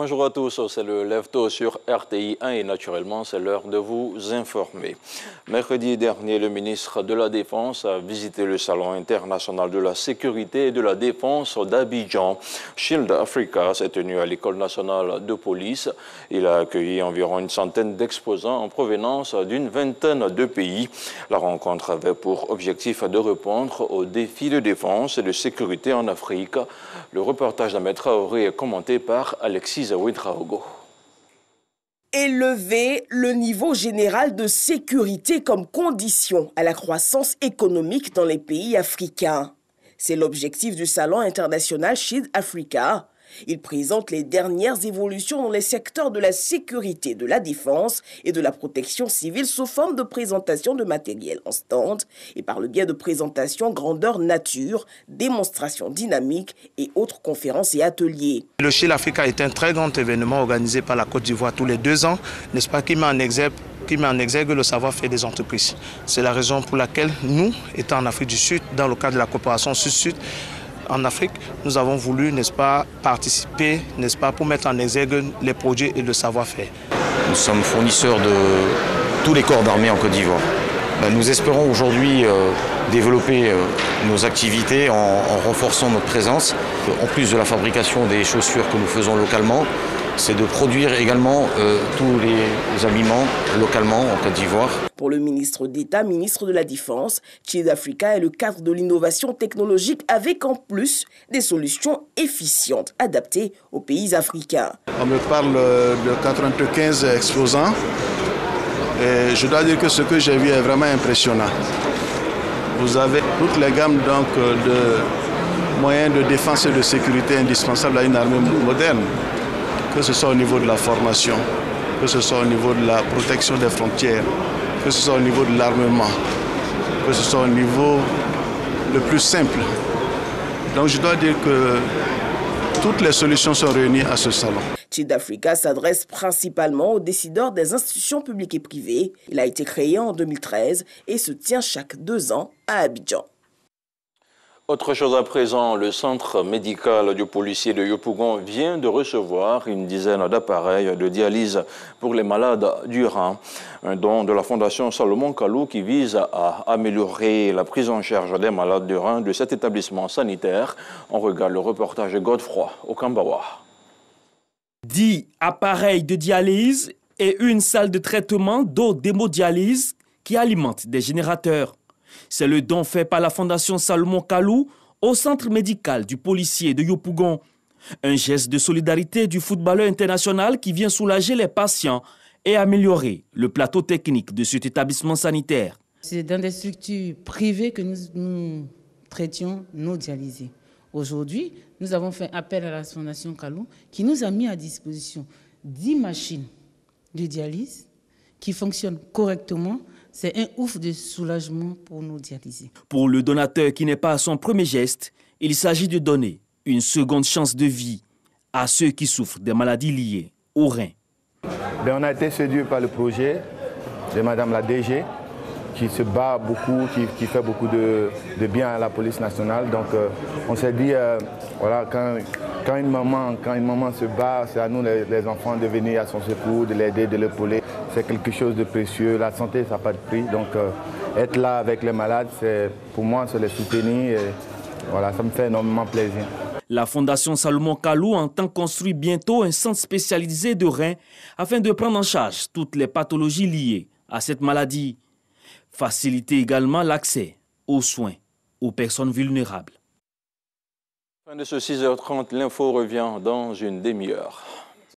Bonjour à tous, c'est le Lève-Tôt sur RTI 1 et naturellement c'est l'heure de vous informer. Mercredi dernier, le ministre de la Défense a visité le Salon international de la sécurité et de la défense d'Abidjan. Shield Africa s'est tenu à l'École nationale de police. Il a accueilli environ une centaine d'exposants en provenance d'une vingtaine de pays. La rencontre avait pour objectif de répondre aux défis de défense et de sécurité en Afrique. Le reportage d'Ahmed Traoré est commenté par Alexis Ouedraogo. Élever le niveau général de sécurité comme condition à la croissance économique dans les pays africains. C'est l'objectif du Salon international Shield Africa. Il présente les dernières évolutions dans les secteurs de la sécurité, de la défense et de la protection civile sous forme de présentation de matériel en stand et par le biais de présentations grandeur nature, démonstrations dynamiques et autres conférences et ateliers. Le Shield Africa est un très grand événement organisé par la Côte d'Ivoire tous les 2 ans, n'est-ce pas, qui met en exergue le savoir-faire des entreprises. C'est la raison pour laquelle nous, étant en Afrique du Sud, dans le cadre de la coopération Sud-Sud, en Afrique, nous avons voulu, n'est-ce pas, participer, n'est-ce pas, pour mettre en exergue les produits et le savoir-faire. Nous sommes fournisseurs de tous les corps d'armée en Côte d'Ivoire. Nous espérons aujourd'hui développer nos activités en renforçant notre présence. En plus de la fabrication des chaussures que nous faisons localement, c'est de produire également tous les habillements localement en Côte d'Ivoire. Pour le ministre d'État, ministre de la Défense, Shield Africa est le cadre de l'innovation technologique avec en plus des solutions efficientes adaptées aux pays africains. On me parle de 95 exposants et je dois dire que ce que j'ai vu est vraiment impressionnant. Vous avez toutes les gammes donc, de moyens de défense et de sécurité indispensables à une armée moderne. Que ce soit au niveau de la formation, que ce soit au niveau de la protection des frontières, que ce soit au niveau de l'armement, que ce soit au niveau le plus simple. Donc je dois dire que toutes les solutions sont réunies à ce salon. Shield Africa s'adresse principalement aux décideurs des institutions publiques et privées. Il a été créé en 2013 et se tient chaque 2 ans à Abidjan. Autre chose à présent, le centre médical du policier de Yopougon vient de recevoir une dizaine d'appareils de dialyse pour les malades du rein. Un don de la Fondation Salomon Kalou qui vise à améliorer la prise en charge des malades du rein de cet établissement sanitaire. On regarde le reportage de Godefroy au Kambawa. 10 appareils de dialyse et une salle de traitement d'eau d'hémodialyse qui alimente des générateurs. C'est le don fait par la Fondation Salomon Kalou au centre médical du policier de Yopougon. Un geste de solidarité du footballeur international qui vient soulager les patients et améliorer le plateau technique de cet établissement sanitaire. C'est dans des structures privées que nous traitions nos dialysés. Aujourd'hui, nous avons fait appel à la Fondation Kalou qui nous a mis à disposition 10 machines de dialyse qui fonctionnent correctement. C'est un ouf de soulagement pour nos dialysés. Pour le donateur qui n'est pas à son premier geste, il s'agit de donner une seconde chance de vie à ceux qui souffrent des maladies liées aux reins. On a été séduit par le projet de Madame la DG qui se bat beaucoup, qui fait beaucoup de bien à la police nationale. Donc on s'est dit, voilà, quand une maman se bat, c'est à nous les enfants de venir à son secours, de l'aider, de l'épauler. C'est quelque chose de précieux. La santé, ça n'a pas de prix. Donc être là avec les malades, pour moi, c'est les soutenir. Et, voilà, ça me fait énormément plaisir. La Fondation Salomon Kalou entend construire bientôt un centre spécialisé de reins afin de prendre en charge toutes les pathologies liées à cette maladie. Faciliter également l'accès aux soins aux personnes vulnérables. Fin de ce 6h30, l'info revient dans une demi-heure.